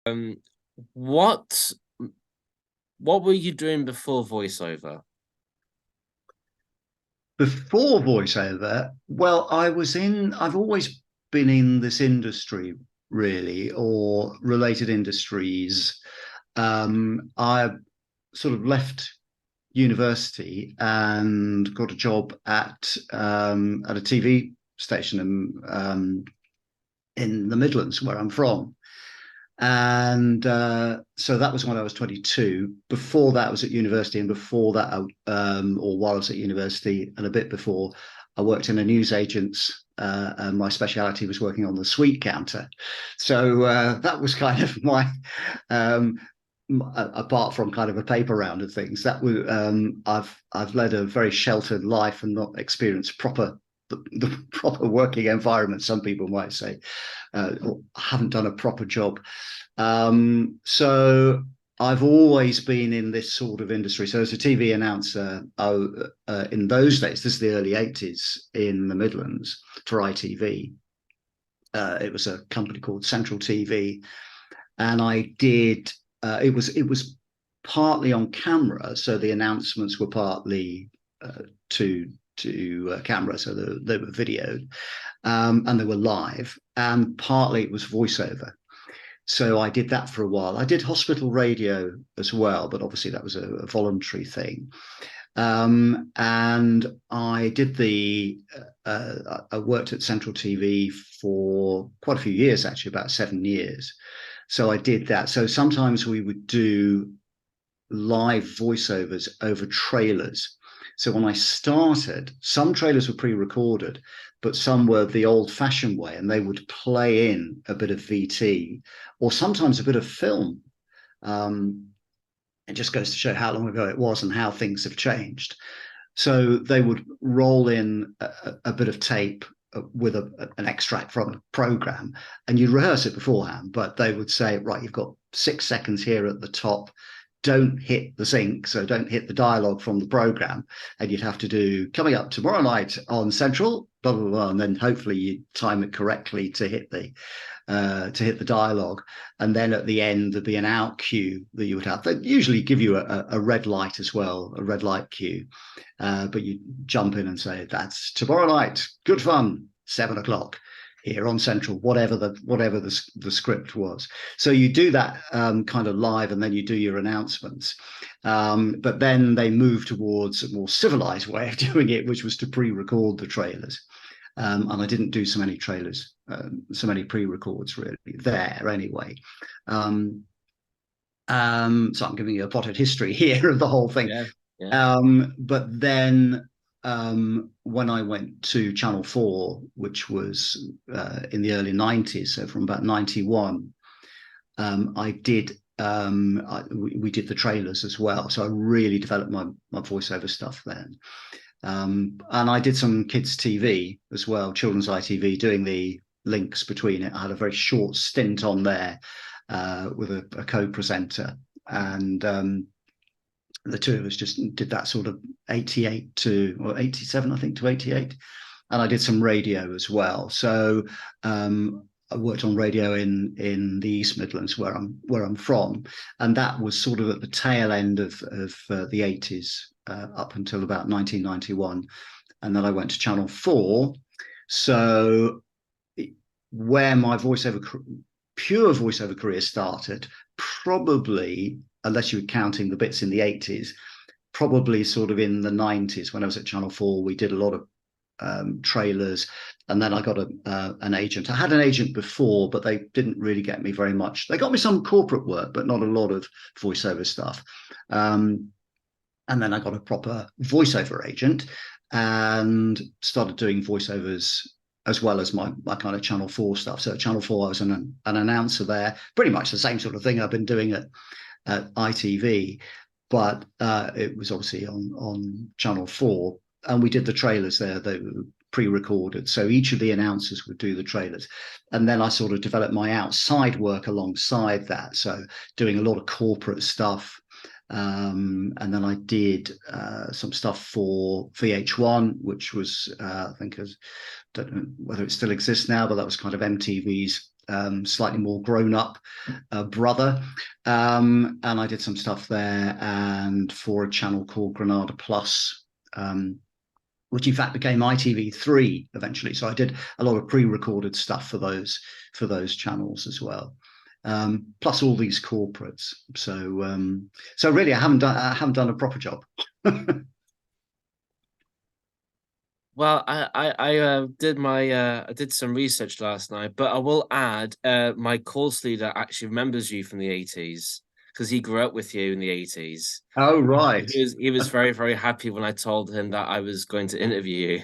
Um, what what were you doing before voiceover? Before voiceover, well, I've always been in this industry, really, or related industries. I sort of left university and got a job at a TV station in the Midlands, where I'm from. And so that was when I was 22. Before that, I was at university, and before that, or while I was at university, and a bit before, I worked in a newsagent's, and my speciality was working on the sweet counter. So that was kind of my, um, apart from kind of a paper round of things, that was I've led a very sheltered life and not experienced the proper working environment, some people might say. Haven't done a proper job. So I've always been in this sort of industry. So as a TV announcer, in those days, this is the early 80s in the Midlands for ITV. It was a company called Central TV, and I did. It was partly on camera, so the announcements were partly to camera, so they were videoed, and they were live, and partly it was voiceover. So I did that for a while. I did hospital radio as well, but obviously that was a voluntary thing. And I did I worked at Central TV for quite a few years, actually, about 7 years. So I did that. So sometimes we would do live voiceovers over trailers. So when I started, some trailers were pre-recorded, but some were the old-fashioned way, and they would play in a bit of VT or sometimes a bit of film. Um, it just goes to show how long ago it was and how things have changed. So they would roll in a bit of tape with an extract from a program, and you'd rehearse it beforehand. But they would say, right, you've got 6 seconds here at the top. Don't hit the sync, so don't hit the dialogue from the program, and you'd have to do coming up tomorrow night on Central, blah blah blah, and then hopefully you time it correctly to hit the dialogue. And then at the end, there'd be an out cue that you would have. They'd usually give you a red light as well, a red light cue. But you jump in and say, that's tomorrow night, good fun, 7 o'clock here on Central, whatever the script was. So you do that kind of live, and then you do your announcements. But then they move towards a more civilized way of doing it, which was to pre-record the trailers. And I didn't do so many trailers, so many pre-records really there anyway. So I'm giving you a potted history here of the whole thing. Yeah, yeah. But then when I went to Channel 4, which was in the early 90s, so from about 91, I did we did the trailers as well. So I really developed my voiceover stuff then. And I did some kids' TV as well, children's ITV, doing the links between it. I had a very short stint on there with a co-presenter, and the two of us just did that sort of 88 to or 87, I think, to 88. And I did some radio as well. So I worked on radio in the East Midlands, where I'm from, and that was sort of at the tail end of the 80s, up until about 1991, and then I went to Channel 4. So where my pure voiceover career started, probably, unless you were counting the bits in the 80s, probably sort of in the 90s when I was at Channel 4. We did a lot of trailers, and then I got an agent. I had an agent before, but they didn't really get me very much. They got me some corporate work, but not a lot of voiceover stuff. And then I got a proper voiceover agent and started doing voiceovers as well as my kind of Channel 4 stuff. So at Channel 4, I was an announcer there, pretty much the same sort of thing I've been doing at ITV, but it was obviously on Channel 4. And we did the trailers there. They were pre-recorded. So each of the announcers would do the trailers. And then I sort of developed my outside work alongside that. So doing a lot of corporate stuff. And then I did some stuff for VH1, which was, I think, don't know whether it still exists now, but that was kind of MTV's slightly more grown up brother. And I did some stuff there, and for a channel called Granada Plus, which in fact became ITV3 eventually. So I did a lot of pre-recorded stuff for those channels as well. Plus all these corporates. So really, I haven't done a proper job. Well, I did some research last night, but I will add, my course leader actually remembers you from the 80s because he grew up with you in the 80s. Oh right. He was very, very happy when I told him that I was going to interview you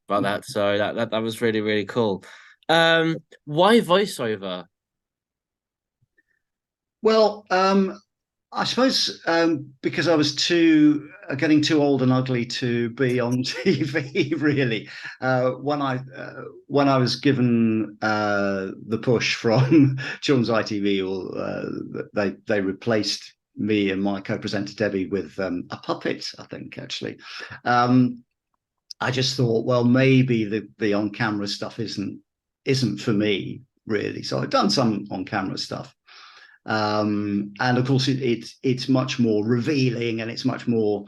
about that. So that was really, really cool. Why voiceover? Well, I suppose because I was too getting too old and ugly to be on TV. Really, when I was given the push from Children's ITV, or they replaced me and my co-presenter Debbie with a puppet. I think actually, I just thought, well, maybe the on camera stuff isn't for me really. So I've done some on camera stuff, and of course it's much more revealing, and it's much more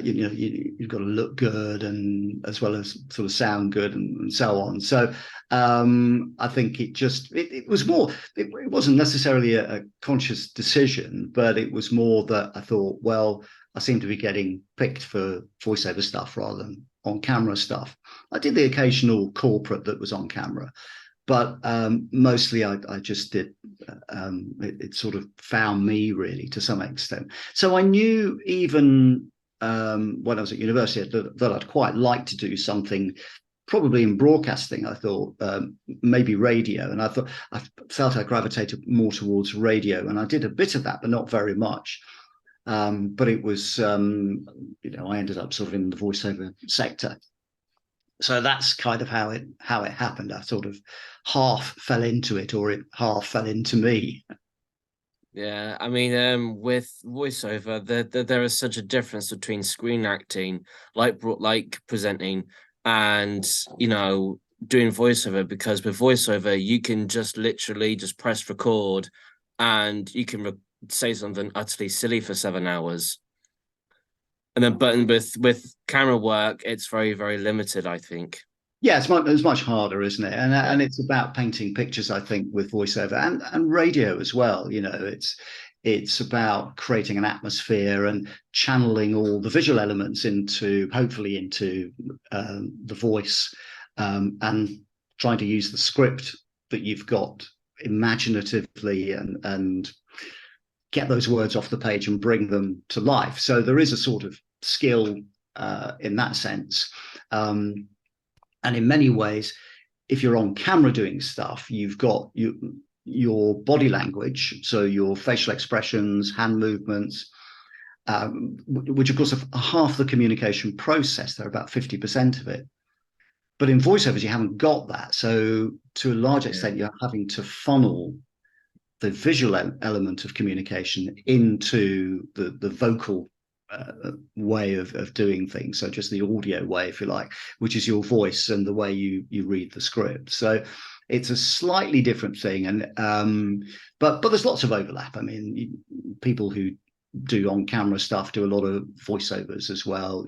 you've got to look good, and as well as sort of sound good, and so on. So I think it was more, it wasn't necessarily a conscious decision, but it was more that I thought, well, I seem to be getting picked for voiceover stuff rather than on camera stuff. I did the occasional corporate that was on camera, but mostly I just did. It sort of found me really to some extent. So I knew even when I was at university that I'd quite like to do something, probably in broadcasting. I thought maybe radio, and I felt I gravitated more towards radio, and I did a bit of that, but not very much. But it was, I ended up sort of in the voiceover sector. So that's kind of how it happened. I sort of half fell into it, or it half fell into me. Yeah, I mean, with voiceover, there is such a difference between screen acting, like presenting, and doing voiceover. Because with voiceover, you can just literally just press record, and you can say something utterly silly for 7 hours. And then, but with camera work, it's very, very limited, I think. Yeah, it's much harder, isn't it? Yeah. And it's about painting pictures, I think, with voiceover and radio as well. It's about creating an atmosphere and channeling all the visual elements into, hopefully, into the voice, and trying to use the script that you've got imaginatively, and get those words off the page and bring them to life. So there is a sort of skill in that sense. And in many ways, if you're on camera doing stuff, you've got your body language, so your facial expressions, hand movements, which of course are half the communication process. They're about 50% of it. But in voiceovers, you haven't got that. So to a large extent, you're having to funnel the visual element of communication into the vocal way of doing things. So just the audio way, if you like, which is your voice and the way you read the script. So it's a slightly different thing, and but there's lots of overlap. I mean, people who do on camera stuff do a lot of voiceovers as well.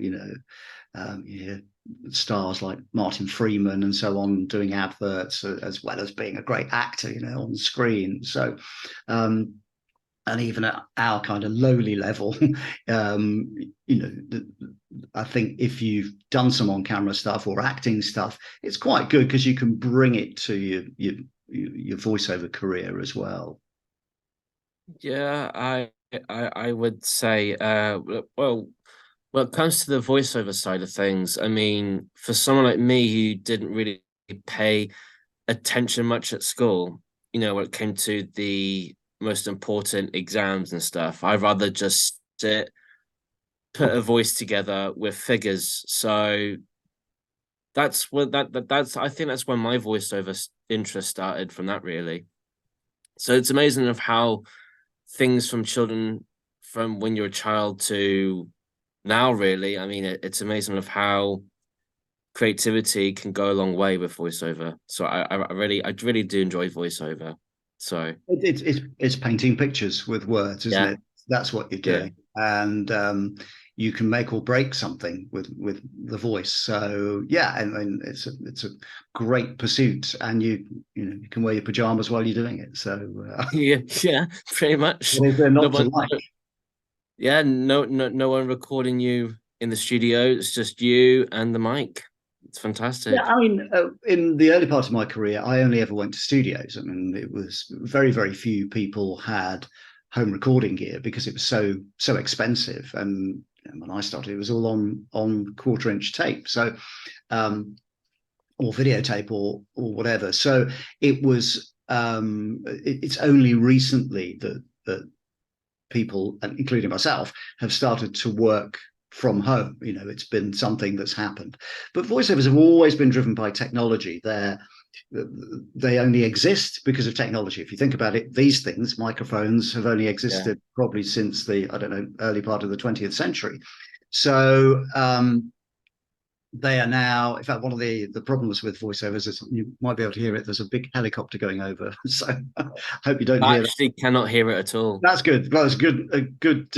Stars like Martin Freeman and so on doing adverts, as well as being a great actor, on the screen. So and even at our kind of lowly level, I think if you've done some on-camera stuff or acting stuff, it's quite good because you can bring it to your voiceover career as well. Yeah, I would say, well, when it comes to the voiceover side of things, I mean, for someone like me who didn't really pay attention much at school, when it came to the most important exams and stuff, I'd rather just sit, put a voice together with figures. So that's I think that's when my voiceover interest started, from that, really. So it's amazing of how things from children, from when you're a child to now, really. I mean, it's amazing of how creativity can go a long way with voiceover. So I really do enjoy voiceover. So It's painting pictures with words, isn't yeah, it? That's what you're yeah. doing, and you can make or break something with the voice. So yeah, and it's a great pursuit, and you can wear your pajamas while you're doing it. So Yeah, yeah, pretty much. what is there No not to one, like? yeah, no one recording you in the studio. It's just you and the mic. It's Yeah, fantastic. I mean, in the early part of my career, I only ever went to studios. I mean, it was very few people had home recording gear because it was so expensive. And when I started, it was all on quarter-inch tape, so or videotape or whatever. So it's only recently that people, including myself, have started to work from home. It's been something that's happened. But voiceovers have always been driven by technology. They only exist because of technology. If you think about it, these things, microphones, have only Yeah. existed probably since the, I don't know, early part of the 20th century. So they are now, in fact, one of the problems with voiceovers is you might be able to hear it. There's a big helicopter going over. So I hope you don't I hear that. actually cannot hear it at all. That's good. Well, it's a good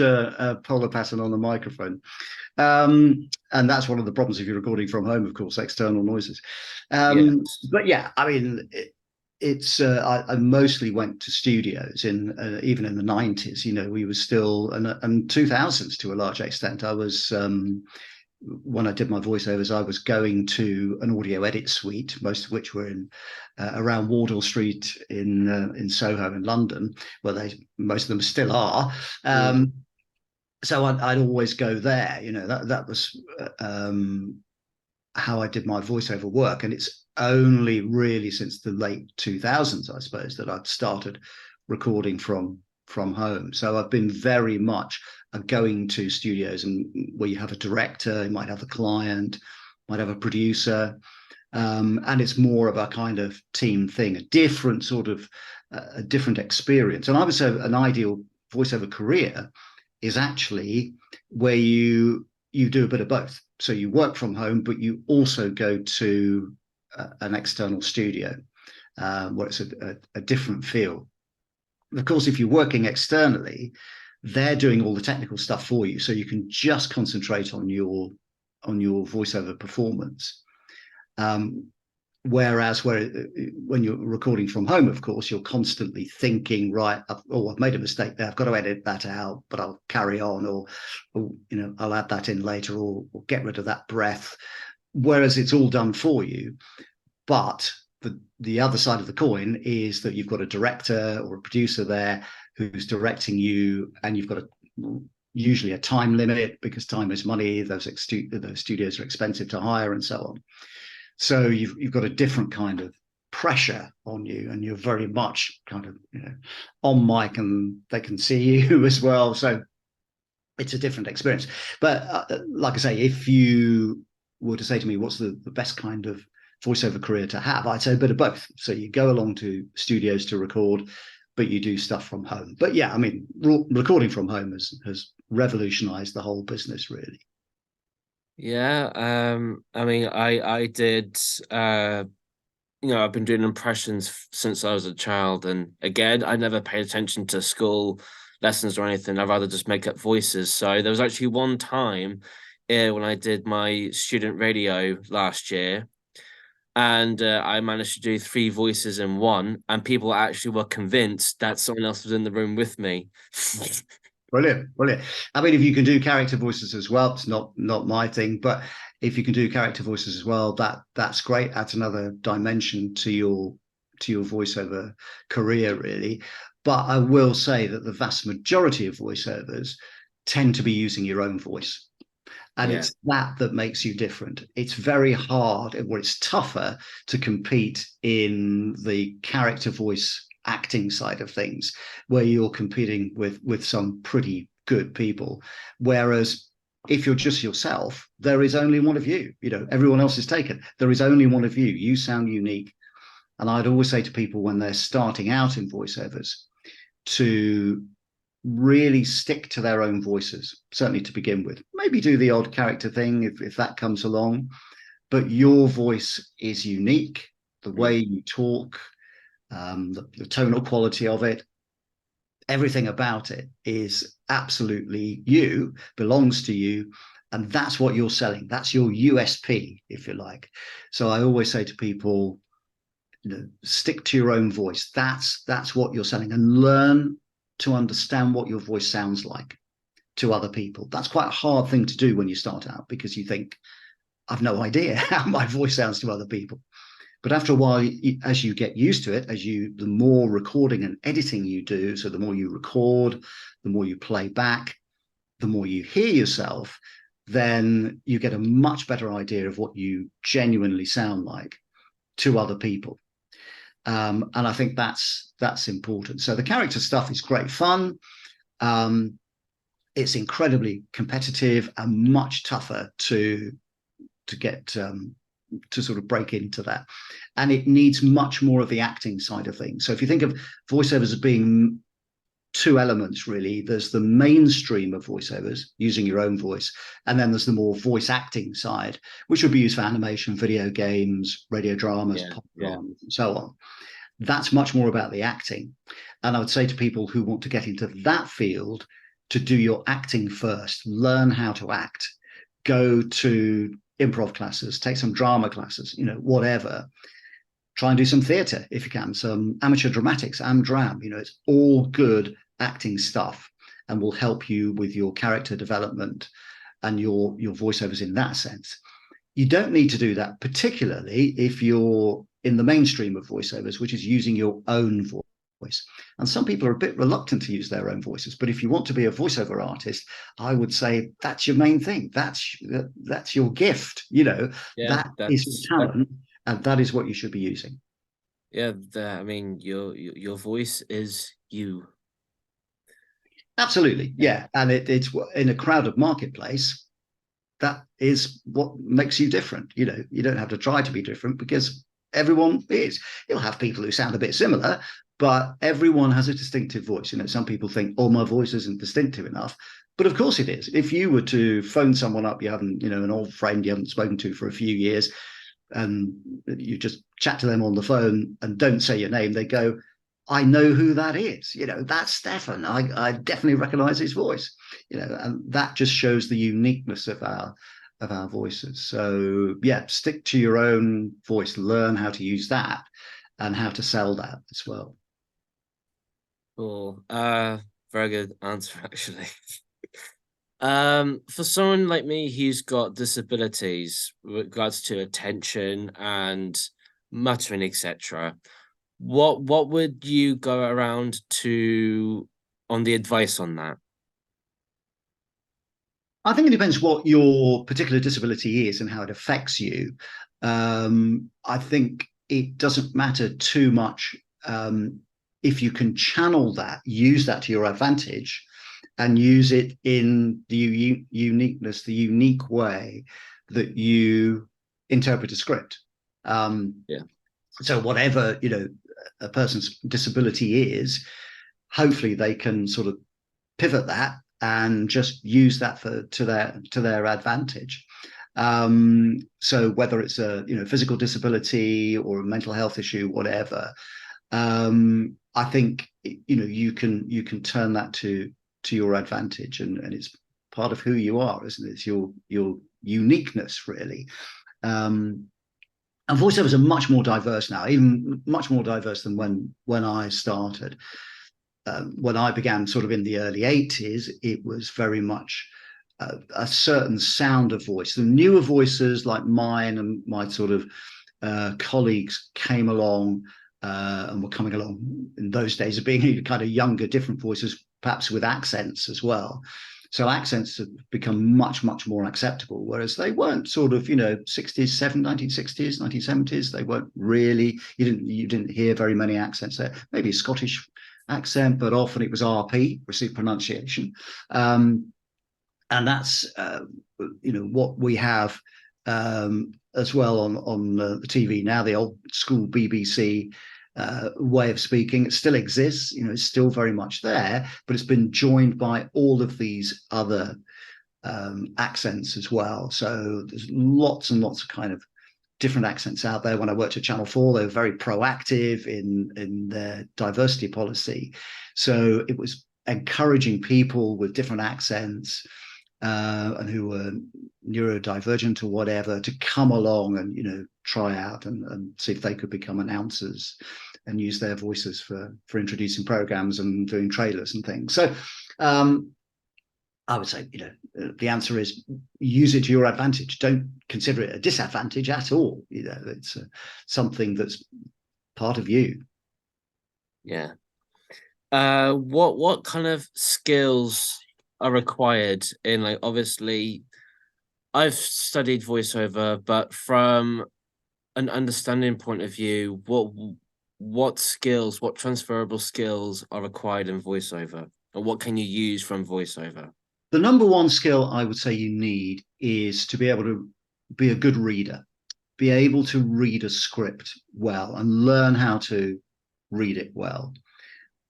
polar pattern on the microphone. And that's one of the problems if you're recording from home, of course, external noises. Yeah. But yeah, I mean, I mostly went to studios in even in the 90s. We were still and 2000s to a large extent. I was when I did my voiceovers, I was going to an audio edit suite, most of which were in around Wardle Street in Soho in London, where most of them still are. Mm. So I'd always go there. That was how I did my voiceover work, and it's only really since the late 2000s, I suppose, that I've started recording from home. So I've been very much going to studios and where you have a director, you might have a client, might have a producer, and it's more of a kind of team thing, a different sort of a different experience. And I would say an ideal voiceover career is actually where you do a bit of both. So you work from home, but you also go to an external studio where it's a different feel. Of course, if you're working externally, they're doing all the technical stuff for you, so you can just concentrate on your voiceover performance. Um, Whereas when you're recording from home, of course, you're constantly thinking, right, I've made a mistake there. I've got to edit that out, but I'll carry on, or I'll add that in later, or get rid of that breath. Whereas it's all done for you. But the other side of the coin is that you've got a director or a producer there who's directing you, and you've got usually a time limit because time is money. Those studios are expensive to hire, and so on. So you've got a different kind of pressure on you, and you're very much kind of on mic, and they can see you as well. So it's a different experience. But like I say, if you were to say to me, what's the best kind of voiceover career to have, I'd say a bit of both. So you go along to studios to record, but you do stuff from home. But yeah, I mean, recording from home has revolutionized the whole business, really. Yeah. I mean, I did. I've been doing impressions since I was a child, and again, I never paid attention to school lessons or anything. I'd rather just make up voices. So there was actually one time when I did my student radio last year, and I managed to do three voices in one, and people actually were convinced that someone else was in the room with me. Brilliant, brilliant. I mean, if you can do character voices as well, it's not my thing, but if you can do character voices as well, that's great. Adds another dimension to your voiceover career, really. But I will say that the vast majority of voiceovers tend to be using your own voice. And Yeah, it's that makes you different. It's very hard, or it's tougher to compete in the character voice acting side of things, where you're competing with some pretty good people. Whereas if you're just yourself, there is only one of you. Everyone else is taken. There is only one of you. You sound unique. And I'd always say to people when they're starting out in voiceovers to really stick to their own voices, certainly to begin with. Maybe do the odd character thing if that comes along, but your voice is unique. The way Mm. you talk, the tonal quality of it, everything about it is absolutely you, belongs to you. And that's what you're selling. That's your USP, if you like. So I always say to people, stick to your own voice. That's what you're selling, and learn to understand what your voice sounds like to other people. That's quite a hard thing to do when you start out, because you think, I've no idea how my voice sounds to other people. But after a while, as you get used to it, the more recording and editing you do, so the more you record, the more you play back, the more you hear yourself, then you get a much better idea of what you genuinely sound like to other people. And I think that's important. So the character stuff is great fun. Um, it's incredibly competitive and much tougher to get to sort of break into that, and it needs much more of the acting side of things. So if you think of voiceovers as being two elements, really, there's the mainstream of voiceovers using your own voice, and then there's the more voice acting side, which would be used for animation, video games, radio dramas, Yeah, pop yeah. dramas, and so on. That's much more about the acting. And I would say to people who want to get into that field, to do your acting first, learn how to act, go to improv classes, take some drama classes, whatever. Try and do some theatre if you can, some amateur dramatics, AmDram. It's all good acting stuff, and will help you with your character development and your voiceovers in that sense. You don't need to do that, particularly if you're in the mainstream of voiceovers, which is using your own voice. And some people are a bit reluctant to use their own voices. But if you want to be a voiceover artist, I would say that's your main thing. That's your gift. Yeah, That is your that's that. talent, and that is what you should be using. Yeah, I mean, your voice is you. Absolutely, yeah. And it's in a crowded marketplace. That is what makes you different. You don't have to try to be different, because everyone is. You'll have people who sound a bit similar, but everyone has a distinctive voice. Some people think, oh, my voice isn't distinctive enough. But of course it is. If you were to phone someone up, you haven't, an old friend you haven't spoken to for a few years, and you just chat to them on the phone and don't say your name, they go, I know who that is. That's Stefan. I definitely recognize his voice. And that just shows the uniqueness of our voices. So yeah, stick to your own voice, learn how to use that and how to sell that as well. Cool. Very good answer, actually. For someone like me who's got disabilities with regards to attention and muttering, etc., what would you go around to on the advice on that? I think it depends what your particular disability is and how it affects you. I think it doesn't matter too much, if you can channel that, use that to your advantage, and use it in the uniqueness, the unique way that you interpret a script. Yeah. So whatever a person's disability is, hopefully they can sort of pivot that and just use that to their advantage. So whether it's a physical disability or a mental health issue, whatever, I think you can turn that to your advantage, and it's part of who you are, isn't it? It's your uniqueness, really. And voiceovers are much more diverse now, even much more diverse than when I started. When I began sort of in the early 80s, it was very much a certain sound of voice. The newer voices like mine and my sort of colleagues came along and were coming along in those days of being kind of younger, different voices, perhaps with accents as well. So accents have become much, much more acceptable, whereas they weren't sort of, 60s, 1960s, 1970s. They weren't really, you didn't hear very many accents there. Maybe a Scottish accent, but often it was RP, received pronunciation. And that's, what we have as well on the TV now, the old school BBC way of speaking. It still exists, it's still very much there, but it's been joined by all of these other accents as well. So there's lots and lots of kind of different accents out there. When I worked at Channel 4, they were very proactive in their diversity policy. So it was encouraging people with different accents and who were neurodivergent or whatever to come along and, try out and see if they could become announcers and use their voices for introducing programs and doing trailers and things. So I would say, the answer is use it to your advantage. Don't consider it a disadvantage at all. It's something that's part of you. Yeah. What kind of skills are required in, like, obviously I've studied voiceover, but from an understanding point of view, what skills, what transferable skills are required in voiceover, and what can you use from voiceover? The number one skill I would say you need is to be able to be a good reader, be able to read a script well and learn how to read it well,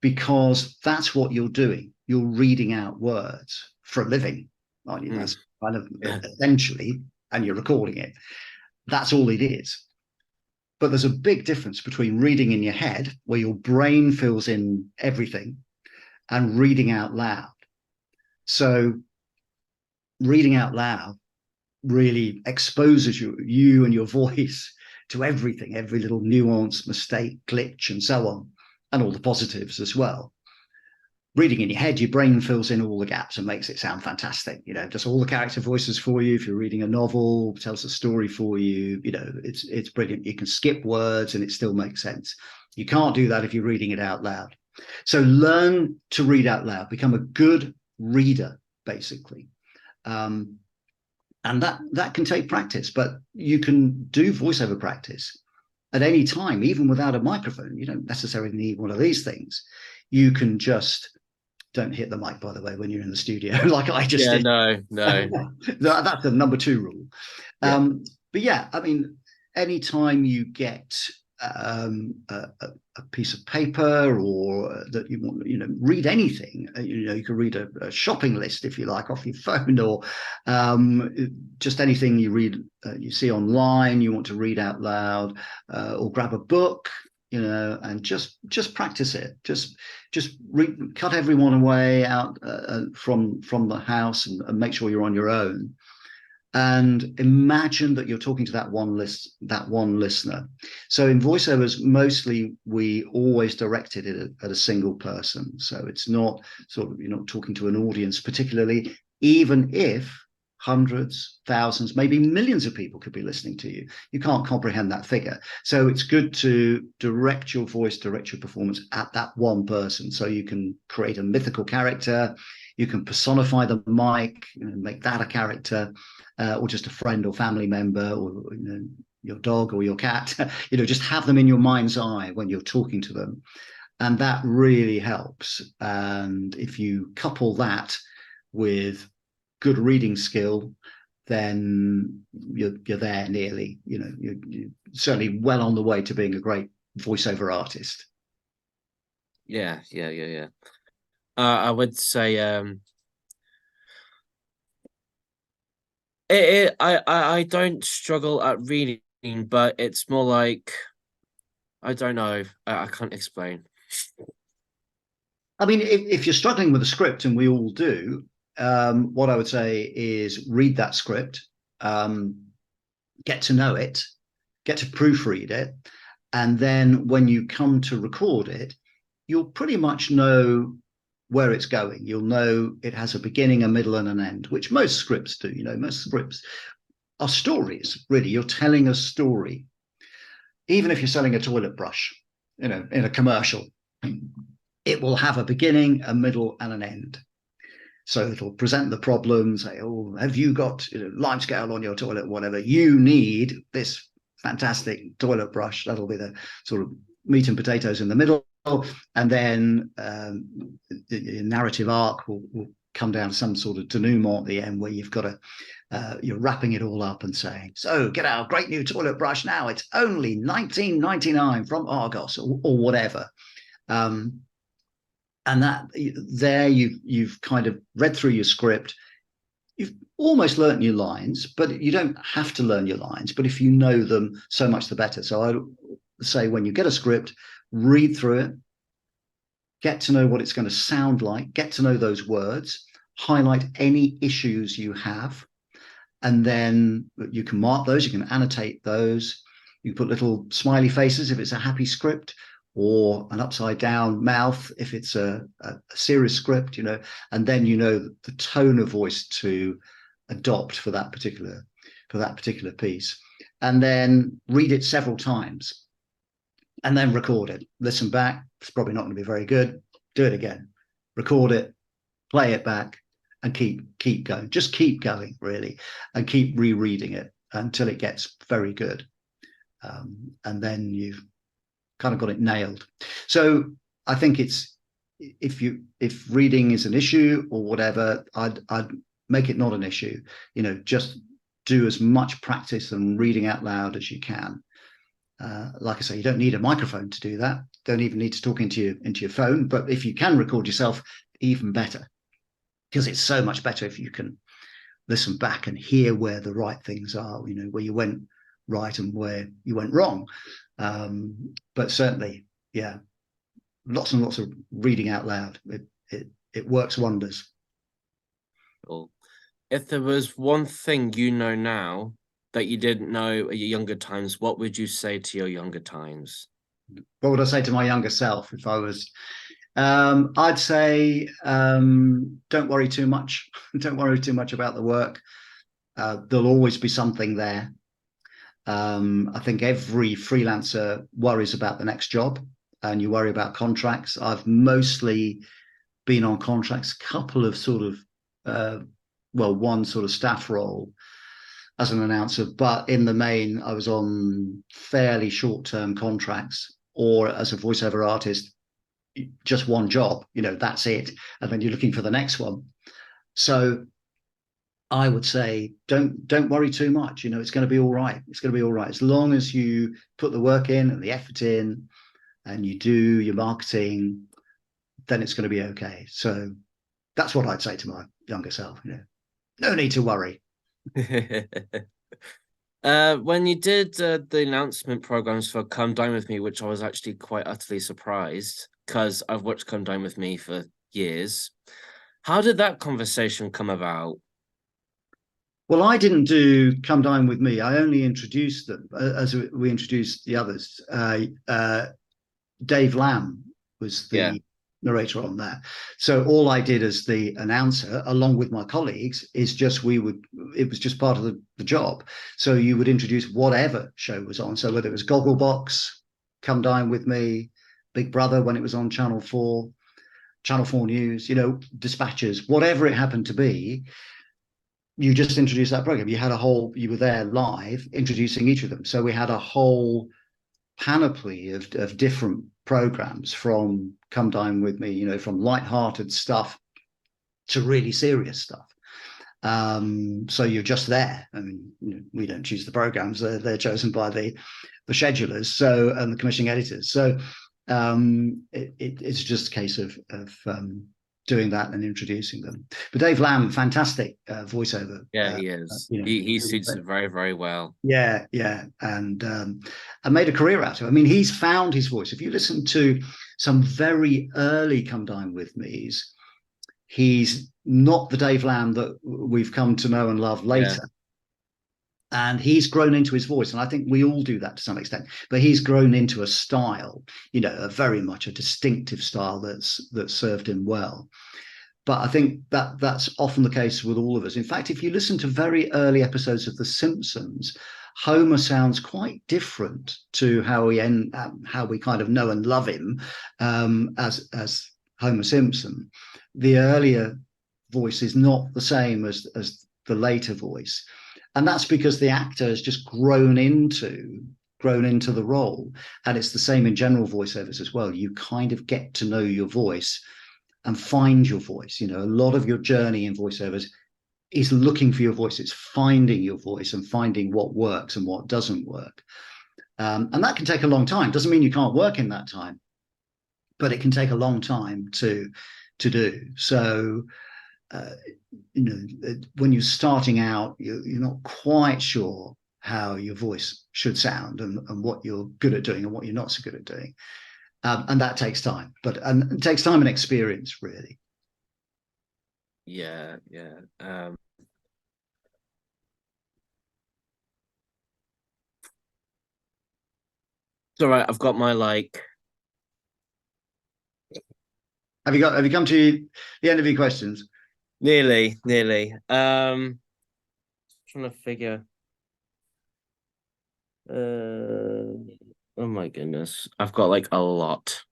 because that's what you're doing. You're reading out words for a living, aren't you? That's kind of Yeah. essentially, and you're recording it. That's all it is. But there's a big difference between reading in your head, where your brain fills in everything, and reading out loud. So reading out loud really exposes you and your voice to everything, every little nuance, mistake, glitch, and so on, and all the positives as well. Reading in your head, your brain fills in all the gaps and makes it sound fantastic. Does all the character voices for you. If you're reading a novel, tells a story for you. It's brilliant. You can skip words and it still makes sense. You can't do that if you're reading it out loud. So learn to read out loud. Become a good reader, basically. And that can take practice, but you can do voiceover practice at any time, even without a microphone. You don't necessarily need one of these things. You can just, don't hit the mic, by the way, when you're in the studio, like I just did. No. That's the number 2 rule. Yeah. But yeah, I mean, anytime you get a piece of paper or that you want, read anything, you can read a shopping list, if you like, off your phone, or just anything you read, you see online, you want to read out loud, or grab a book, and just practice it. Just cut everyone away out from the house and make sure you're on your own. And imagine that you're talking to that one listener. So in voiceovers, mostly we always directed it at a single person. So it's not you're not talking to an audience particularly, even if hundreds, thousands, maybe millions of people could be listening to you. You can't comprehend that figure. So it's good to direct your voice, direct your performance at that one person. So you can create a mythical character, you can personify the mic, make that a character, or just a friend or family member, or your dog or your cat. Just have them in your mind's eye when you're talking to them, and that really helps. And if you couple that with good reading skill, then you're there nearly. You're certainly well on the way to being a great voiceover artist. Yeah. I would say I don't struggle at reading, but it's more like, I don't know. I can't explain. I mean, if you're struggling with a script, and we all do, what I would say is read that script, get to know it, get to proofread it, and then when you come to record it, you'll pretty much know where it's going. You'll know it has a beginning, a middle, and an end, which most scripts do. Most scripts are stories, really. You're telling a story. Even if you're selling a toilet brush, in a commercial, it will have a beginning, a middle, and an end. So it'll present the problem, say, oh, have you got limescale on your toilet, whatever. You need this fantastic toilet brush. That'll be the sort of meat and potatoes in the middle. And then the narrative arc will come down to some sort of denouement at the end, where you've got to, you're wrapping it all up and saying, so get our great new toilet brush now. It's only $19.99 from Argos, or whatever. And that there you've kind of read through your script, you've almost learnt your lines, but you don't have to learn your lines. But if you know them, so much the better. So I say when you get a script, read through it, get to know what it's going to sound like, get to know those words, highlight any issues you have, and then you can mark those, you can annotate those, you put little smiley faces if it's a happy script, or an upside down mouth if it's a serious script, and then you know the tone of voice to adopt for that particular piece. And then read it several times and then record it. Listen back. It's probably not going to be very good. Do it again. Record it, play it back, and keep going. Just keep going, really, and keep rereading it until it gets very good. And then you've kind of got it nailed. So I think it's if reading is an issue or whatever, I'd make it not an issue. Just do as much practice and reading out loud as you can. Like I say, you don't need a microphone to do that. Don't even need to talk into your phone. But if you can record yourself, even better, because it's so much better if you can listen back and hear where the right things are. Where you went right and where you went wrong. But certainly, yeah, lots and lots of reading out loud. It works wonders. Cool. If there was one thing you know now that you didn't know at your younger times, what would you say to your younger times? What would I say to my younger self if I was? I'd say don't worry too much. Don't worry too much about the work. There'll always be something there. I think every freelancer worries about the next job, and you worry about contracts. I've mostly been on contracts, a couple of sort of, one sort of staff role as an announcer, but in the main, I was on fairly short-term contracts, or as a voiceover artist, just one job, that's it. And then you're looking for the next one. So I would say don't worry too much. It's going to be all right. It's going to be all right as long as you put the work in and the effort in, and you do your marketing. Then it's going to be okay. So that's what I'd say to my younger self. No need to worry. When you did the announcement programs for Come Dine With Me, which I was actually quite utterly surprised because I've watched Come Dine With Me for years. How did that conversation come about? Well, I didn't do Come Dine With Me. I only introduced them as we introduced the others. Dave Lamb was the narrator on that. So all I did as the announcer, along with my colleagues, is it was just part of the job. So you would introduce whatever show was on. So whether it was Gogglebox, Come Dine With Me, Big Brother when it was on Channel 4, Channel 4 News, Dispatches, whatever it happened to be, you just introduced that program. You were there live introducing each of them. So we had a whole panoply of different programs from Come Dine With Me, from light-hearted stuff to really serious stuff. So you're just there. I mean, we don't choose the programs; they're chosen by the schedulers, and the commissioning editors. So it's just a case of doing that and introducing them. But Dave Lamb, fantastic voiceover. Yeah, he is. He suits it very, very well. Yeah, and made a career out of it. I mean, he's found his voice. If you listen to some very early Come Dine With Me's, he's not the Dave Lamb that we've come to know and love later. Yeah. And he's grown into his voice, and I think we all do that to some extent. But he's grown into a style, a very much a distinctive style that's served him well. But I think that's often the case with all of us. In fact, if you listen to very early episodes of The Simpsons, Homer sounds quite different to how we kind of know and love him as Homer Simpson. The earlier voice is not the same as the later voice. And that's because the actor has just grown into the role. And it's the same in general voiceovers as well. You kind of get to know your voice and find your voice. A lot of your journey in voiceovers is looking for your voice. It's finding your voice and finding what works and what doesn't work. And that can take a long time. Doesn't mean you can't work in that time, but it can take a long time to do. So uh, when you're starting out, you're not quite sure how your voice should sound and what you're good at doing and what you're not so good at doing. And that takes time, and it takes time and experience, really. Yeah, yeah. It's all right. I've got my like Have you come to the end of your questions? nearly. Trying to figure. Oh my goodness, I've got like a lot.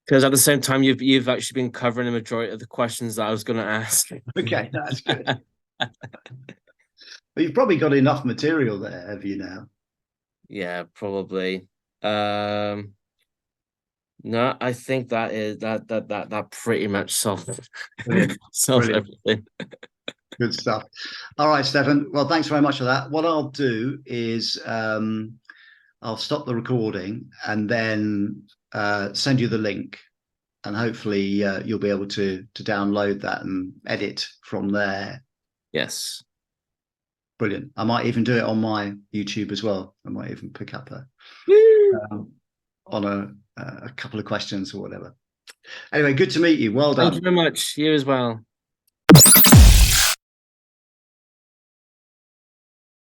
Because at the same time, you've actually been covering the majority of the questions that I was going to ask. Okay, that's good. Well, you've probably got enough material there, have you now? Yeah, probably. Um, no, I think that pretty much solved Brilliant. solved Brilliant. everything. Good stuff. All right, Stefan. Well, thanks very much for that. What I'll do is I'll stop the recording and then send you the link, and hopefully you'll be able to download that and edit from there. Yes. Brilliant. I might even do it on my YouTube as well. I might even pick up Woo! on a couple of questions or whatever. Anyway, good to meet you. Well Thank you done. very much. You as well.